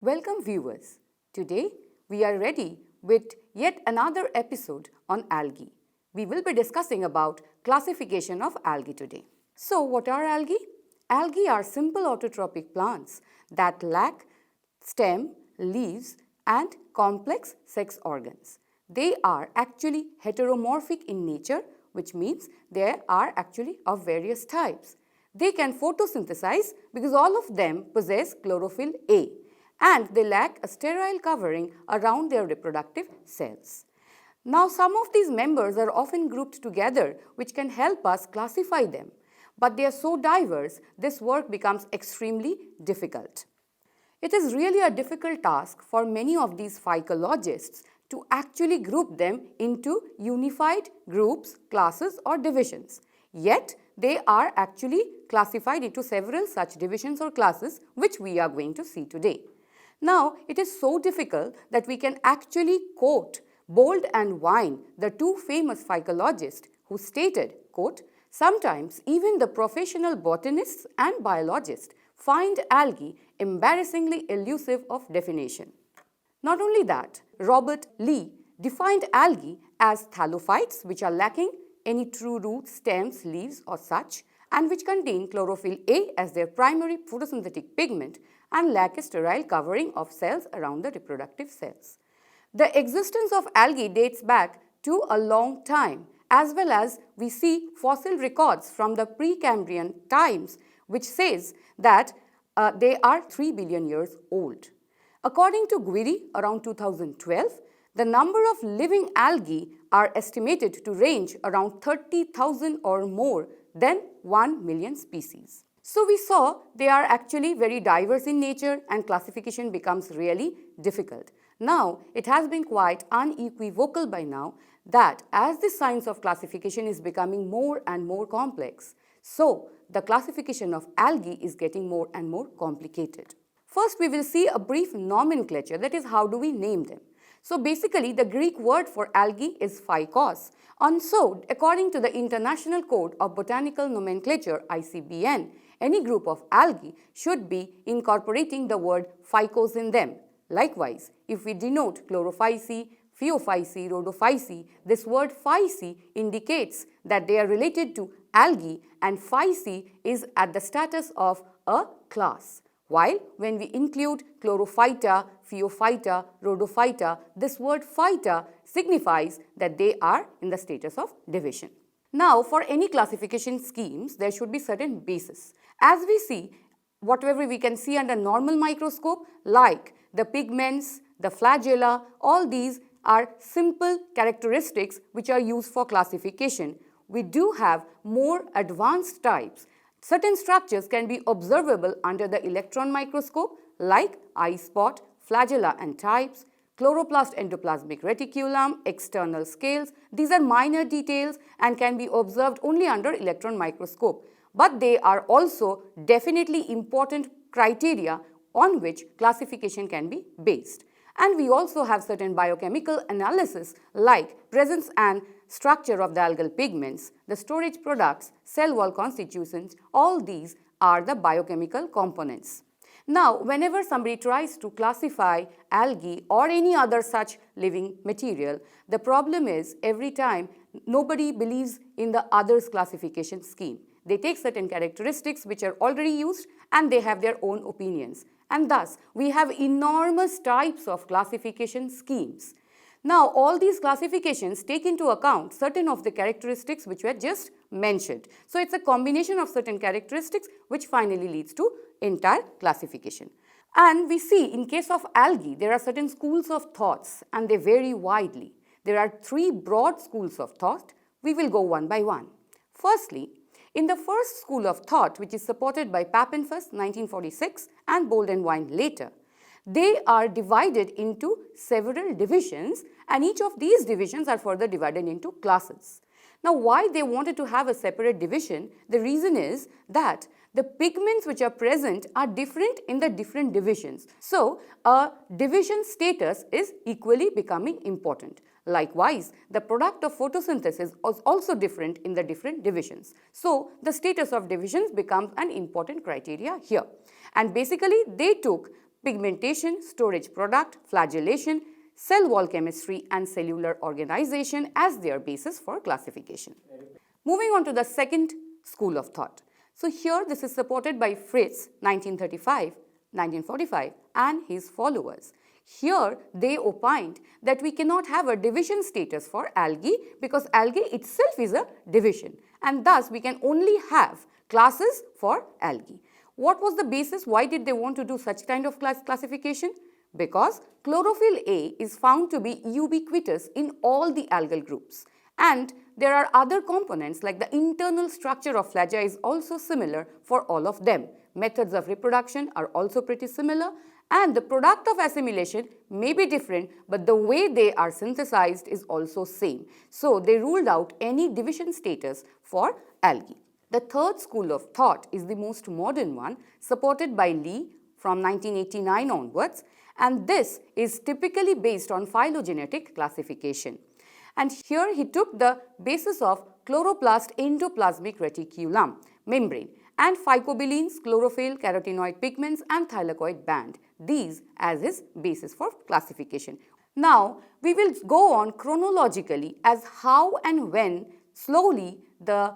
Welcome viewers. Today we are ready with yet another episode on algae. We will be discussing about classification of algae today. So what are algae? Algae are simple autotrophic plants that lack stem, leaves and complex sex organs. They are actually heteromorphic in nature, which means they are actually of various types. They can photosynthesize because all of them possess chlorophyll A, and they lack a sterile covering around their reproductive cells. Now, some of these members are often grouped together, which can help us classify them. But they are so diverse, this work becomes extremely difficult. It is really a difficult task for many of these phycologists to actually group them into unified groups, classes or divisions. Yet, they are actually classified into several such divisions or classes, which we are going to see today. Now, it is so difficult that we can actually quote Bold and Wine, the two famous phycologists who stated, quote, "Sometimes even the professional botanists and biologists find algae embarrassingly elusive of definition." Not only that, Robert Lee defined algae as thallophytes, which are lacking any true roots, stems, leaves or such, and which contain chlorophyll A as their primary photosynthetic pigment and lack a sterile covering of cells around the reproductive cells. The existence of algae dates back to a long time, as well as we see fossil records from the Precambrian times, which says that they are 3 billion years old. According to Guiri, around 2012, the number of living algae are estimated to range around 30,000 or more than 1 million species. So we saw they are actually very diverse in nature and classification becomes really difficult. Now, it has been quite unequivocal by now that as the science of classification is becoming more and more complex, so the classification of algae is getting more and more complicated. First, we will see a brief nomenclature, that is, how do we name them. So basically, the Greek word for algae is phycos. And so, according to the International Code of Botanical Nomenclature, ICBN, any group of algae should be incorporating the word phycos in them. Likewise, if we denote chlorophyceae, phaeophyceae, rhodophyceae, this word phyceae indicates that they are related to algae and phyceae is at the status of a class. While when we include chlorophyta, phaeophyta, rhodophyta, this word phyta signifies that they are in the status of division. Now, for any classification schemes, there should be certain bases. As we see, whatever we can see under normal microscope, like the pigments, the flagella, all these are simple characteristics which are used for classification. We do have more advanced types. Certain structures can be observable under the electron microscope like eye spot, flagella and types, chloroplast endoplasmic reticulum, external scales. These are minor details and can be observed only under electron microscope. But they are also definitely important criteria on which classification can be based. And we also have certain biochemical analysis like presence and structure of the algal pigments, the storage products, cell wall constitutions, all these are the biochemical components. Now, whenever somebody tries to classify algae or any other such living material, the problem is every time nobody believes in the other's classification scheme. They take certain characteristics which are already used and they have their own opinions. And thus, we have enormous types of classification schemes. Now, all these classifications take into account certain of the characteristics which were just mentioned. So, it's a combination of certain characteristics which finally leads to entire classification. And we see in case of algae, there are certain schools of thoughts and they vary widely. There are three broad schools of thought. We will go one by one. Firstly, in the first school of thought, which is supported by Papenfuss 1946 and Bold and Wine later, they are divided into several divisions and each of these divisions are further divided into classes. Now, why they wanted to have a separate division? The reason is that the pigments which are present are different in the different divisions. So, a division status is equally becoming important. Likewise, the product of photosynthesis is also different in the different divisions. So, the status of divisions becomes an important criteria here. And basically, they took pigmentation, storage product, flagellation, cell wall chemistry and cellular organization as their basis for classification. Moving on to the second school of thought. So here this is supported by Fritz 1935, 1945 and his followers. Here they opined that we cannot have a division status for algae because algae itself is a division and thus we can only have classes for algae. What was the basis? Why did they want to do such kind of classification? Because chlorophyll A is found to be ubiquitous in all the algal groups and there are other components like the internal structure of flagella is also similar for all of them. Methods of reproduction are also pretty similar and the product of assimilation may be different but the way they are synthesized is also same. So they ruled out any division status for algae. The third school of thought is the most modern one supported by Lee from 1989 onwards and this is typically based on phylogenetic classification. And here he took the basis of chloroplast endoplasmic reticulum membrane and phycobilenes, chlorophyll, carotenoid pigments and thylakoid band, these as his basis for classification. Now we will go on chronologically as how and when slowly the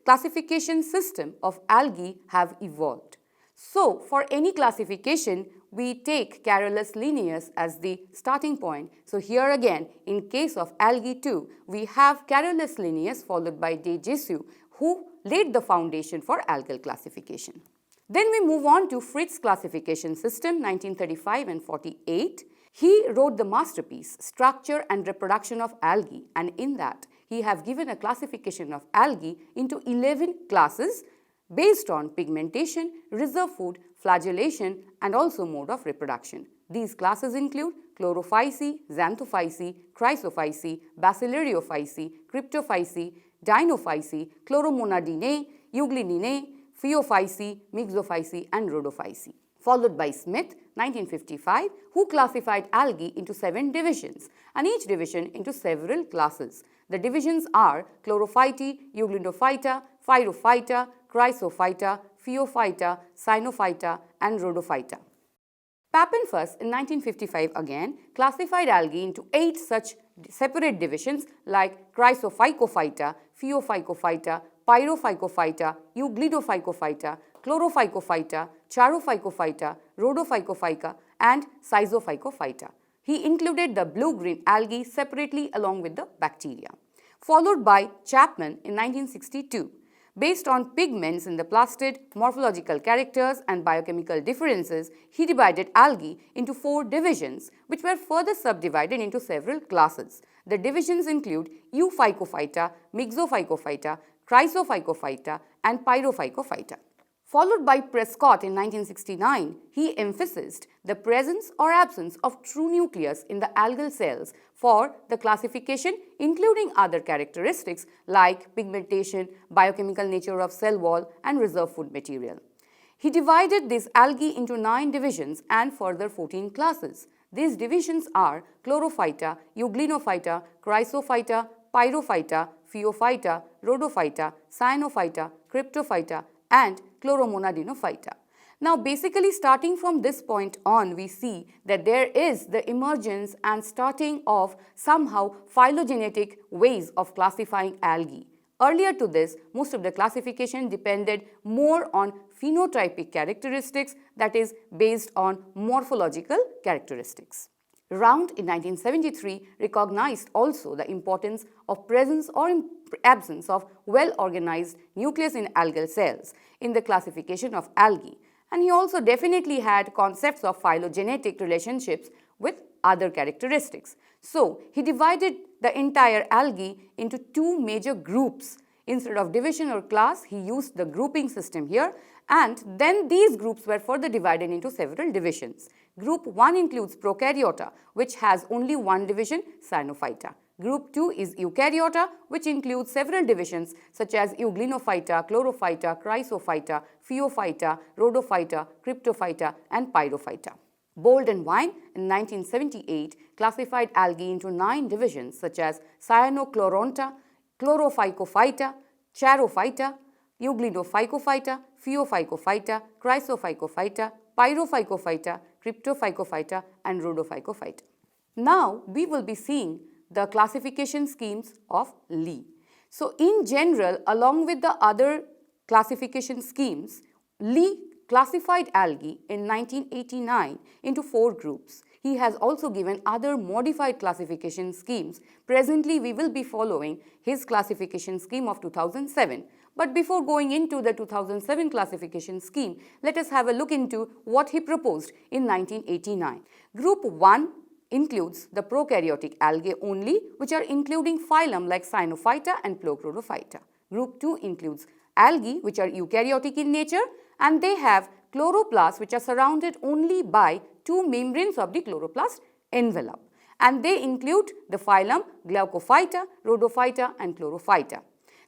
classification system of algae have evolved. So for any classification we take Carolus Linnaeus as the starting point. So here again in case of algae too we have Carolus Linnaeus followed by de Jussieu who laid the foundation for algal classification. Then we move on to Fritz classification system 1935 and 48. He wrote the masterpiece Structure and Reproduction of Algae and in that he have given a classification of algae into 11 classes based on pigmentation, reserve food, flagellation and also mode of reproduction. These classes include Chlorophyceae, Xanthophyceae, Chrysophyceae, Bacillariophyceae, Cryptophyceae, Dinophyceae, Chloromonadinae, Euglenidae, Phaeophyceae, Myxophyceae and Rhodophyceae. Followed by Smith 1955 who classified algae into 7 divisions and each division into several classes. The divisions are Chlorophyta, Euglenophyta, Phyrophyta, Chrysophyta, Phaeophyta, Cyanophyta and Rhodophyta. Papenfuss in 1955 again classified algae into 8 such separate divisions like Chrysophycophyta, Phaeophycophyta, Pyrophycophyta, Eugledophycophyta, Chlorophycophyta, Charophycophyta, Rhodophycophyta and Schizophycophyta. He included the blue-green algae separately along with the bacteria. Followed by Chapman in 1962. Based on pigments in the plastid, morphological characters and biochemical differences, he divided algae into 4 divisions which were further subdivided into several classes. The divisions include Euphycophyta, Myxophycophyta, Chrysophycophyta and Pyrophycophyta. Followed by Prescott in 1969, he emphasized the presence or absence of true nucleus in the algal cells for the classification including other characteristics like pigmentation, biochemical nature of cell wall and reserve food material. He divided these algae into 9 divisions and further 14 classes. These divisions are Chlorophyta, Euglenophyta, Chrysophyta, Pyrophyta, Phaeophyta, Rhodophyta, Cyanophyta, Cryptophyta and Chloromonadinophyta. Now basically starting from this point on we see that there is the emergence and starting of somehow phylogenetic ways of classifying algae. Earlier to this, most of the classification depended more on phenotypic characteristics that is based on morphological characteristics. Round in 1973 recognized also the importance of presence or absence of well-organized nucleus in algal cells in the classification of algae. And he also definitely had concepts of phylogenetic relationships with other characteristics. So he divided the entire algae into 2 major groups. Instead of division or class, he used the grouping system here and then these groups were further divided into several divisions. Group 1 includes Prokaryota, which has only 1 division, Cyanophyta. Group 2 is Eukaryota, which includes several divisions such as Euglenophyta, Chlorophyta, Chrysophyta, Phaeophyta, Rhodophyta, Cryptophyta and Pyrophyta. Bold and Wine in 1978 classified algae into 9 divisions such as Cyanochlorhonta, Chlorophycophyta, Charophyta, Euglenophycophyta, Phaeophycophyta, Chrysophycophyta, Pyrophycophyta, Cryptophycophyta and Rhodophycophyta. Now, we will be seeing the classification schemes of Lee. So, in general, along with the other classification schemes, Lee classified algae in 1989 into 4 groups. He has also given other modified classification schemes. Presently, we will be following his classification scheme of 2007. But before going into the 2007 classification scheme, let us have a look into what he proposed in 1989. Group 1 includes the prokaryotic algae only, which are including phylum like Cyanophyta and Plochrodophyta. Group 2 includes algae which are eukaryotic in nature, and they have chloroplasts which are surrounded only by 2 membranes of the chloroplast envelope, and they include the phylum Glaucophyta, Rhodophyta and Chlorophyta.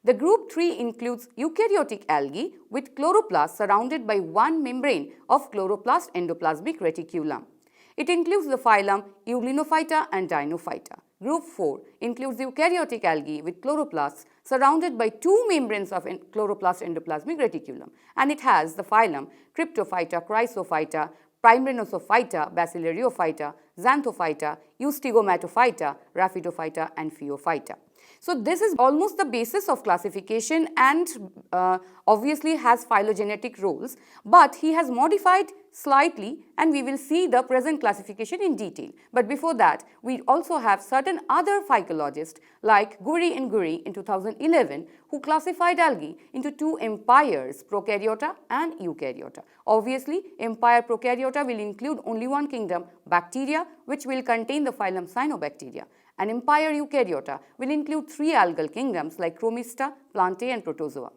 The group 3 includes eukaryotic algae with chloroplasts surrounded by 1 membrane of chloroplast endoplasmic reticulum. It includes the phylum Euglenophyta and Dinophyta. Group 4 includes eukaryotic algae with chloroplasts surrounded by 2 membranes of chloroplast endoplasmic reticulum, and it has the phylum Cryptophyta, Chrysophyta, Primrenosophita, Bacillariophyta, Xanthophyta, Eustegomatophyta, Rhapidophyta and Phaeophyta. So, this is almost the basis of classification and obviously has phylogenetic roles, but he has modified slightly and we will see the present classification in detail. But before that, we also have certain other phycologists like Guri and Guri in 2011 who classified algae into 2 empires, Prokaryota and Eukaryota. Obviously, empire Prokaryota will include only one kingdom, bacteria, which will contain the phylum Cyanobacteria. An empire Eukaryota will include 3 algal kingdoms like Chromista, Plantae and Protozoa.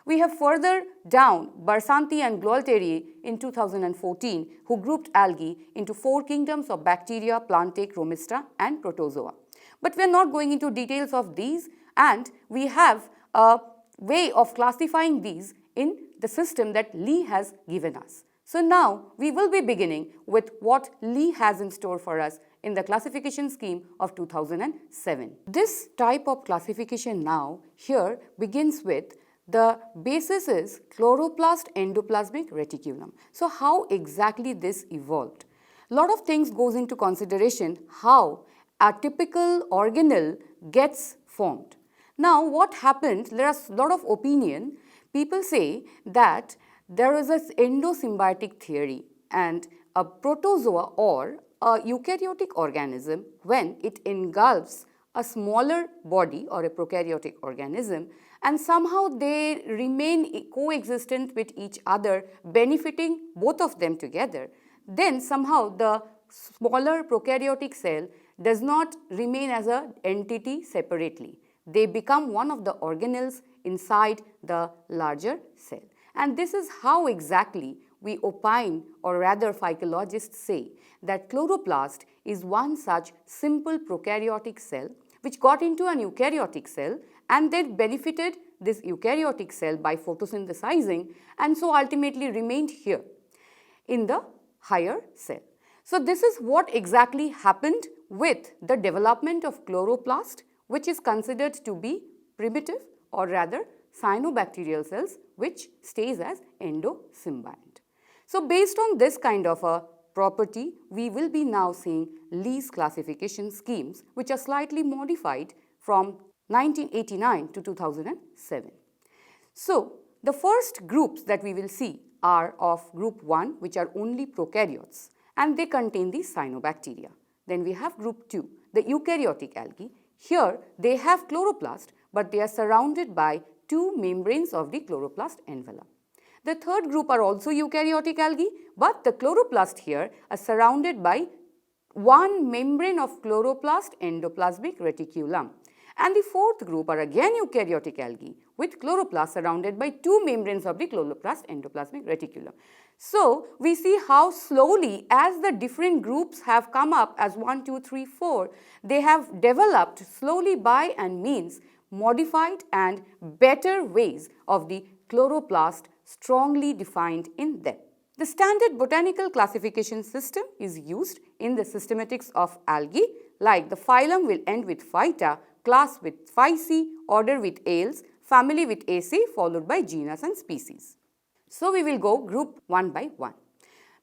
We have further down Barsanti and Gualtieri in 2014 who grouped algae into 4 kingdoms of bacteria, Plantae, Chromista and Protozoa. But we are not going into details of these, and we have a way of classifying these in the system that Lee has given us. So now we will be beginning with what Lee has in store for us in the classification scheme of 2007. This type of classification now here begins with the basis is chloroplast endoplasmic reticulum. So how exactly this evolved? A lot of things goes into consideration how a typical organelle gets formed. Now what happened, there is a lot of opinion. People say that there is an endosymbiotic theory, and a protozoa or a eukaryotic organism, when it engulfs a smaller body or a prokaryotic organism, and somehow they remain coexistent with each other, benefiting both of them together, then somehow the smaller prokaryotic cell does not remain as an entity separately. They become one of the organelles inside the larger cell. And this is how exactly we opine, or rather phycologists say, that chloroplast is one such simple prokaryotic cell which got into an eukaryotic cell and then benefited this eukaryotic cell by photosynthesizing, and so ultimately remained here in the higher cell. So this is what exactly happened with the development of chloroplast, which is considered to be primitive or rather cyanobacterial cells which stays as endosymbiont. So based on this kind of a property, we will be now seeing Lee's classification schemes which are slightly modified from 1989 to 2007. So the first groups that we will see are of group 1, which are only prokaryotes, and they contain the cyanobacteria. Then we have group 2, the eukaryotic algae. Here they have chloroplast, but they are surrounded by 2 membranes of the chloroplast envelope. The third group are also eukaryotic algae, but the chloroplast here are surrounded by 1 membrane of chloroplast endoplasmic reticulum. And the fourth group are again eukaryotic algae with chloroplast surrounded by 2 membranes of the chloroplast endoplasmic reticulum. So we see how slowly, as the different groups have come up as 1, 2, 3, 4, they have developed slowly by and means modified and better ways of the chloroplast strongly defined in them. The standard botanical classification system is used in the systematics of algae, like the phylum will end with Phyta, class with Phyci, order with Ales, family with Aceae, followed by genus and species. So we will go group one by one.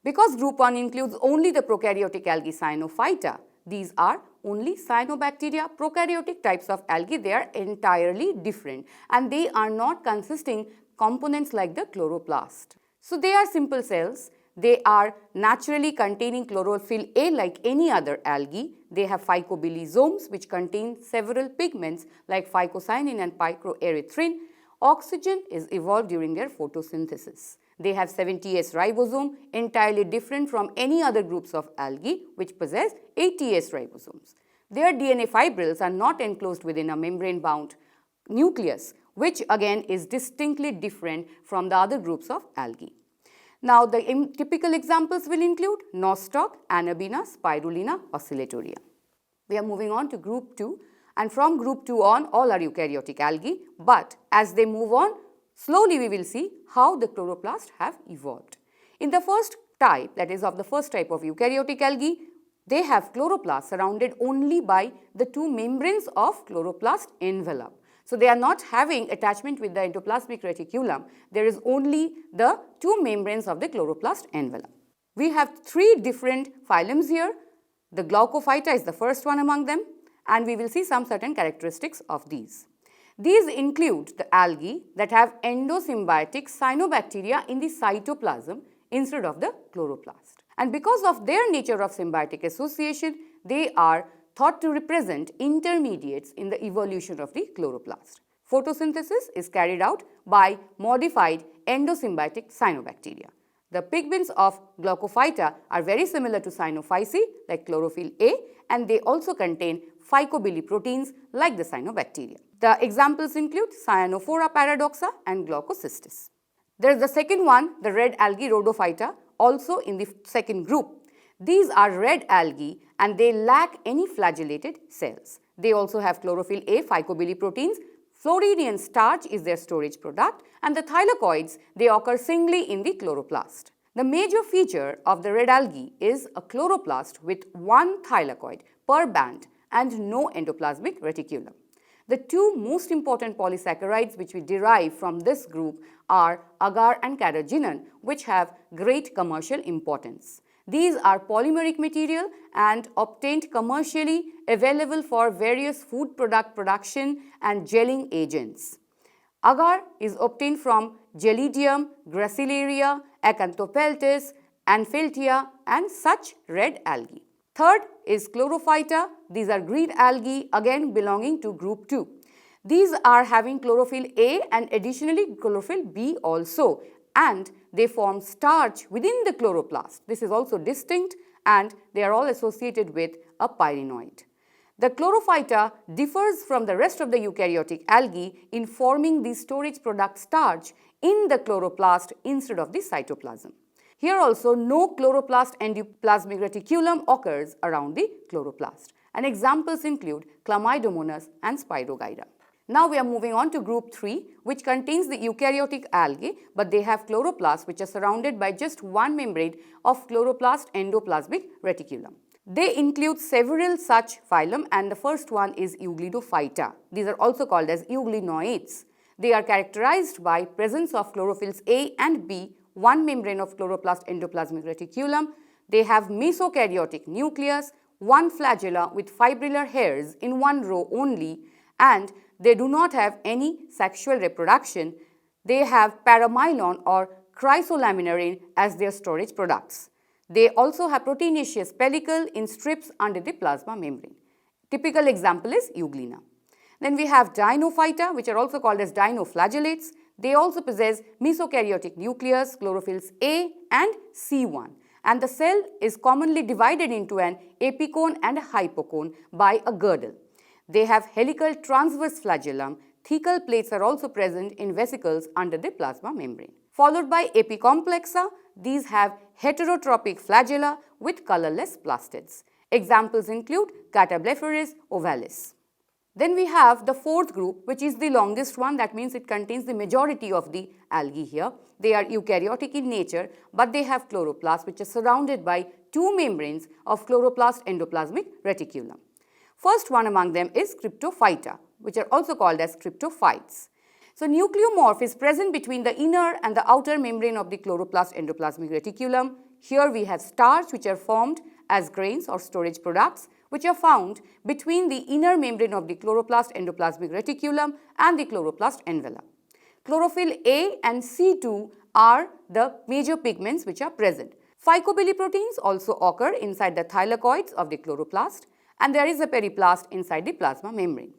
Because group 1 includes only the prokaryotic algae Cyanophyta, these are only cyanobacteria, prokaryotic types of algae. They are entirely different and they are not consisting components like the chloroplast. So they are simple cells. They are naturally containing chlorophyll A like any other algae. They have phycobilisomes which contain several pigments like phycocyanin and phycoerythrin. Oxygen is evolved during their photosynthesis. They have 7-TS ribosome, entirely different from any other groups of algae which possess 8-TS ribosomes. Their DNA fibrils are not enclosed within a membrane-bound nucleus, which again is distinctly different from the other groups of algae. Now, the typical examples will include nostoc, Anabaena, Spirulina, Oscillatoria. We are moving on to group 2, and from group 2 on, all are eukaryotic algae, but as they move on, slowly we will see how the chloroplasts have evolved. In the first type, that is of the first type of eukaryotic algae, they have chloroplasts surrounded only by the two membranes of chloroplast envelope. So they are not having attachment with the endoplasmic reticulum. There is only the two membranes of the chloroplast envelope. We have three different phylums here. The Glaucophyta is the first one among them, and we will see some certain characteristics of these. These include the algae that have endosymbiotic cyanobacteria in the cytoplasm instead of the chloroplast. And because of their nature of symbiotic association, they are thought to represent intermediates in the evolution of the chloroplast. Photosynthesis is carried out by modified endosymbiotic cyanobacteria. The pigments of Glaucophyta are very similar to Cyanophyceae like chlorophyll A, and they also contain phycobiliproteins like the cyanobacteria. The examples include Cyanophora paradoxa and Glaucocystis. There is the second one, the red algae Rhodophyta, also in the second group. These are red algae and they lack any flagellated cells. They also have chlorophyll A phycobiliproteins. Floridian starch is their storage product, and the thylakoids, they occur singly in the chloroplast. The major feature of the red algae is a chloroplast with one thylakoid per band and no endoplasmic reticulum. The two most important polysaccharides which we derive from this group are agar and carrageenan, which have great commercial importance. These are polymeric material and obtained commercially, available for various food product production and gelling agents. Agar is obtained from Gelidium, Gracilaria, Acanthopeltis, Anfeltia and such red algae. Third is Chlorophyta. These are green algae, again belonging to group 2. These are having chlorophyll A and additionally chlorophyll B also, and they form starch within the chloroplast. This is also distinct and they are all associated with a pyrenoid. The Chlorophyta differs from the rest of the eukaryotic algae in forming the storage product starch in the chloroplast instead of the cytoplasm. Here also no chloroplast endoplasmic reticulum occurs around the chloroplast, and examples include Chlamydomonas and Spirogyra. Now we are moving on to group 3, which contains the eukaryotic algae, but they have chloroplasts which are surrounded by just one membrane of chloroplast endoplasmic reticulum. They include several such phylum, and the first one is Euglidophyta. These are also called as euglenoids. They are characterized by presence of chlorophylls A and B, one membrane of chloroplast endoplasmic reticulum. They have mesokaryotic nucleus, one flagella with fibrillar hairs in one row only, and they do not have any sexual reproduction. They have paramylon or chrysolaminarin as their storage products. They also have proteinaceous pellicle in strips under the plasma membrane. Typical example is Euglena. Then we have Dinophyta, which are also called as dinoflagellates. They also possess mesokaryotic nucleus, chlorophylls A and C1, and the cell is commonly divided into an apicone and a hypocone by a girdle. They have helical transverse flagellum. Thecal plates are also present in vesicles under the plasma membrane. Followed by Epicomplexa, these have heterotropic flagella with colorless plastids. Examples include Catablepharis ovalis. Then we have the fourth group, which is the longest one. That means it contains the majority of the algae here. They are eukaryotic in nature, but they have chloroplasts which are surrounded by two membranes of chloroplast endoplasmic reticulum. First one among them is Cryptophyta, which are also called as cryptophytes. So nucleomorph is present between the inner and the outer membrane of the chloroplast endoplasmic reticulum. Here we have starch which are formed as grains or storage products which are found between the inner membrane of the chloroplast endoplasmic reticulum and the chloroplast envelope. Chlorophyll A and C2 are the major pigments which are present. Phycobiliproteins also occur inside the thylakoids of the chloroplast, and there is a periplast inside the plasma membrane.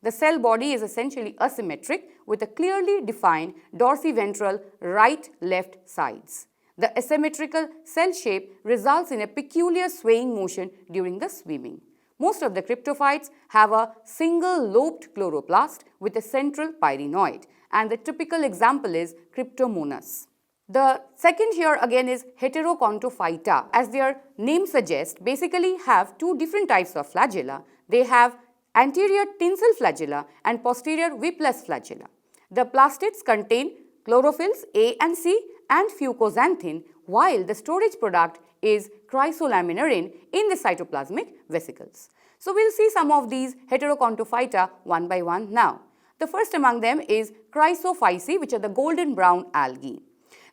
The cell body is essentially asymmetric with a clearly defined dorsiventral right-left sides. The asymmetrical cell shape results in a peculiar swaying motion during the swimming. Most of the cryptophytes have a single lobed chloroplast with a central pyrenoid, and the typical example is Cryptomonas. The second here again is Heterocontophyta. As their name suggests, basically have two different types of flagella. They have anterior tinsel flagella and posterior whipless flagella. The plastids contain chlorophylls A and C and fucoxanthin, while the storage product is chrysolaminarin in the cytoplasmic vesicles. So, we will see some of these Heterocontophyta one by one now. The first among them is Chrysophyceae, which are the golden brown algae.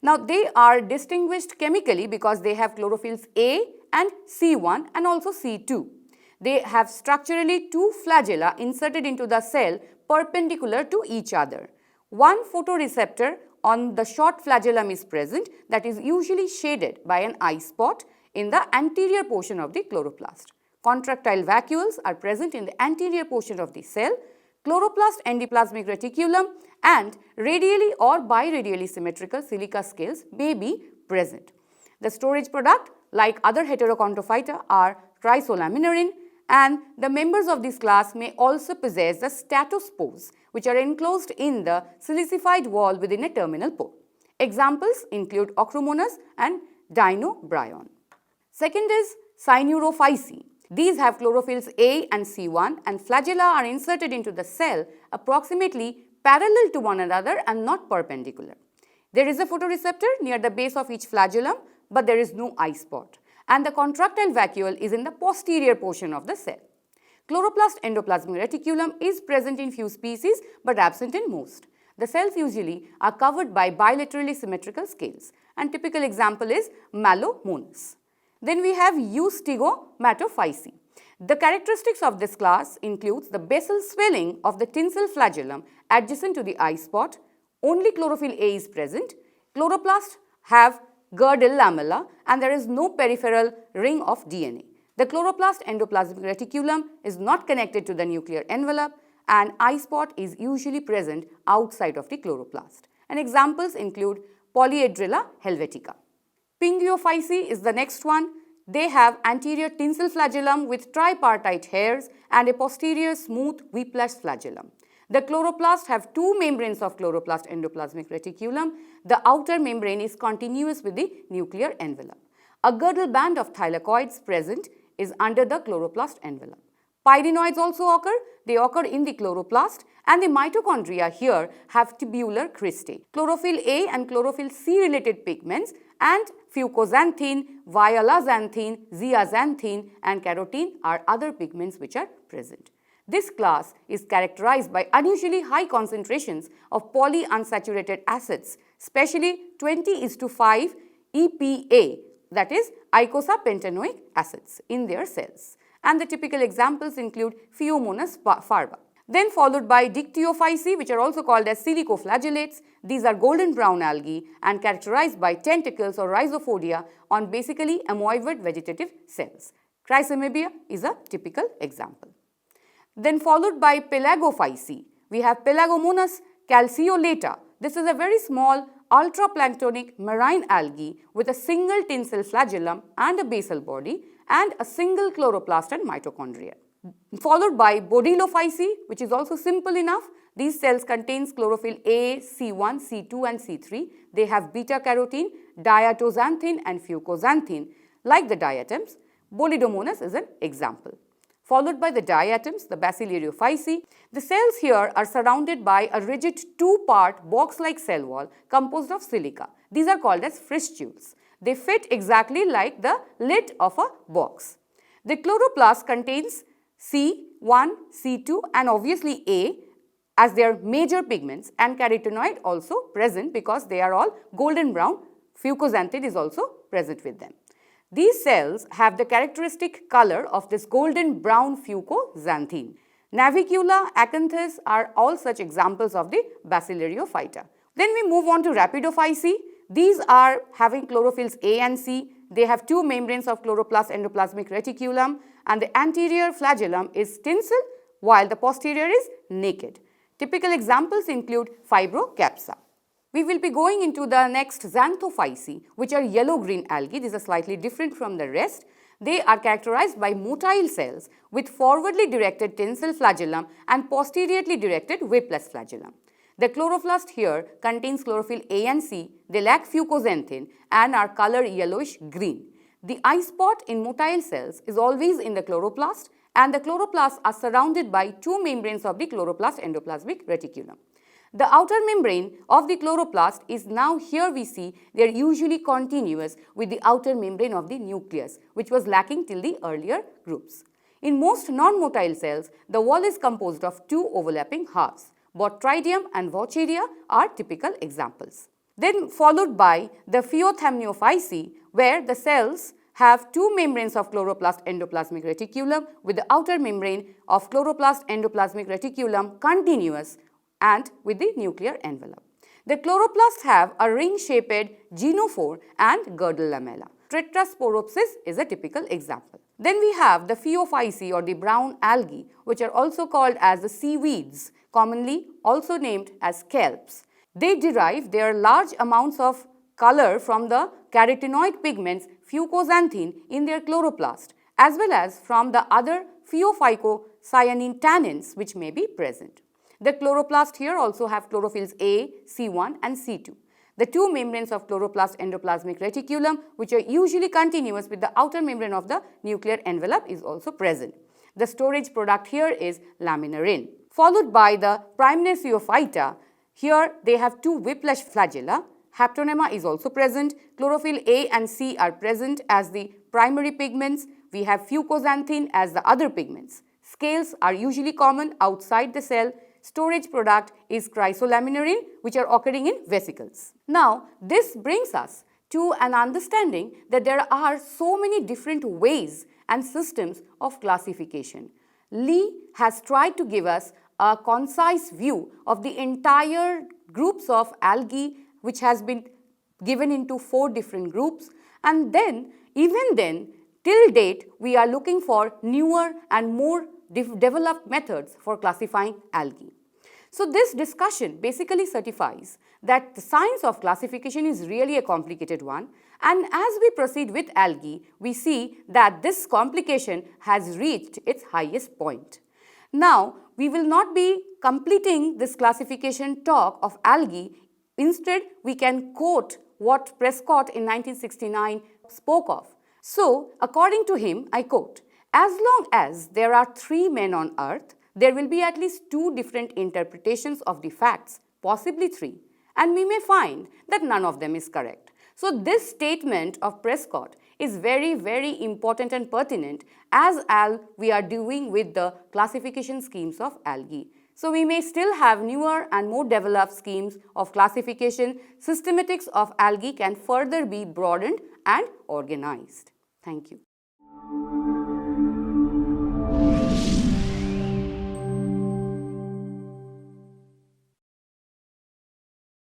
Now, they are distinguished chemically because they have chlorophylls A and C1 and also C2. They have structurally two flagella inserted into the cell perpendicular to each other. One photoreceptor on the short flagellum is present, that is usually shaded by an eye spot in the anterior portion of the chloroplast. Contractile vacuoles are present in the anterior portion of the cell. Chloroplast endoplasmic reticulum and radially or biradially symmetrical silica scales may be present. The storage product, like other Heterocontophyta, are chrysolaminarin, and the members of this class may also possess the statospores, which are enclosed in the silicified wall within a terminal pore. Examples include Ochromonas and Dinobryon. Second is Cyaneurophyceae. These have chlorophylls A and C1, and flagella are inserted into the cell approximately parallel to one another and not perpendicular. There is a photoreceptor near the base of each flagellum, but there is no eye spot, and the contractile vacuole is in the posterior portion of the cell. Chloroplast endoplasmic reticulum is present in few species but absent in most. The cells usually are covered by bilaterally symmetrical scales, and typical example is Mallomonas. Then we have Eustegomatophyceae. The characteristics of this class includes the basal swelling of the tinsel flagellum adjacent to the eye spot. Only chlorophyll A is present. Chloroplasts have girdle lamella, and there is no peripheral ring of DNA. The chloroplast endoplasmic reticulum is not connected to the nuclear envelope, and eye spot is usually present outside of the chloroplast. And examples include Polyhedrilla helvetica. Pingiophyceae is the next one. They have anterior tinsel flagellum with tripartite hairs and a posterior smooth whiplash flagellum. The chloroplasts have two membranes of chloroplast endoplasmic reticulum. The outer membrane is continuous with the nuclear envelope. A girdle band of thylakoids present is under the chloroplast envelope. Pyrenoids also occur. They occur in the chloroplast, and the mitochondria here have tubular cristae. Chlorophyll A and chlorophyll C related pigments and fucoxanthin, violaxanthin, zeaxanthin and carotene are other pigments which are present. This class is characterized by unusually high concentrations of polyunsaturated acids, especially 20:5 EPA, that is eicosapentaenoic acids, in their cells. And the typical examples include Pheomonas farva. Then followed by Dictyophyceae, which are also called as silicoflagellates. These are golden brown algae and characterized by tentacles or rhizophodia on basically amoeboid vegetative cells. Chrysomebia is a typical example. Then followed by Pelagophyceae, we have Pelagomonas calceolata. This is a very small ultraplanktonic marine algae with a single tinsel flagellum and a basal body and a single chloroplast and mitochondria. Followed by Bodilophyceae, which is also simple enough. These cells contains chlorophyll A, C1, C2 and C3. They have beta carotene, diatoxanthin and fucoxanthin. Like the diatoms, Bolidomonas is an example. Followed by the diatoms, the Basilarioophyceae. The cells here are surrounded by a rigid two-part box-like cell wall composed of silica. These are called as fristules. They fit exactly like the lid of a box. The chloroplast contains C1, C2 and obviously A as their major pigments, and carotenoid also present because they are all golden brown Fucoxanthin is also present with them. These cells have the characteristic color of this golden brown fucoxanthin. Navicula, acanthus are all such examples of the Basilaриophyta. Then we move on to Rhapidophyceae. These are having chlorophylls A and C. They have two membranes of chloroplast endoplasmic reticulum, and the anterior flagellum is tinsel while the posterior is naked. Typical examples include Fibrocapsa. We will be going into the next Xanthophyceae, which are yellow-green algae. These are slightly different from the rest. They are characterized by motile cells with forwardly directed tinsel flagellum and posteriorly directed whipless flagellum. The chloroplast here contains chlorophyll A and C. They lack fucoxanthin and are colored yellowish green. The eye spot in motile cells is always in the chloroplast, and the chloroplasts are surrounded by two membranes of the chloroplast endoplasmic reticulum. The outer membrane of the chloroplast is now, here we see they are usually continuous with the outer membrane of the nucleus, which was lacking till the earlier groups. In most non-motile cells, the wall is composed of two overlapping halves. Botrydium and Vaucheria are typical examples. Then followed by the Phaeothamniophyceae, where the cells have two membranes of chloroplast endoplasmic reticulum with the outer membrane of chloroplast endoplasmic reticulum continuous and with the nuclear envelope. The chloroplasts have a ring-shaped genophore and girdle lamella. Tetrasporopsis is a typical example. Then we have the Phaeophyceae or the brown algae, which are also called as the seaweeds, commonly also named as kelps. They derive their large amounts of color from the carotenoid pigments fucoxanthin in their chloroplast, as well as from the other phaeophycocyanin tannins which may be present. The chloroplast here also have chlorophylls A, C1 and C2. The two membranes of chloroplast endoplasmic reticulum, which are usually continuous with the outer membrane of the nuclear envelope, is also present. The storage product here is laminarin. Followed by the Primnaceophyta. Here they have two whiplash flagella. Haptonema is also present. Chlorophyll A and C are present as the primary pigments. We have fucoxanthin as the other pigments. Scales are usually common outside the cell. Storage product is chrysolaminarin, which are occurring in vesicles. Now, this brings us to an understanding that there are so many different ways and systems of classification. Lee has tried to give us a concise view of the entire groups of algae, which has been given into 4 different groups, and then even then till date we are looking for newer and more developed methods for classifying algae. So this discussion basically certifies that the science of classification is really a complicated one, and as we proceed with algae, we see that this complication has reached its highest point. Now, we will not be completing this classification talk of algae. Instead, we can quote what Prescott in 1969 spoke of. So, according to him, I quote, "As long as there are 3 men on earth, there will be at least 2 different interpretations of the facts, possibly 3, and we may find that none of them is correct." So this statement of Prescott is very, very important and pertinent as we are doing with the classification schemes of algae. So we may still have newer and more developed schemes of classification. Systematics of algae can further be broadened and organized. Thank you.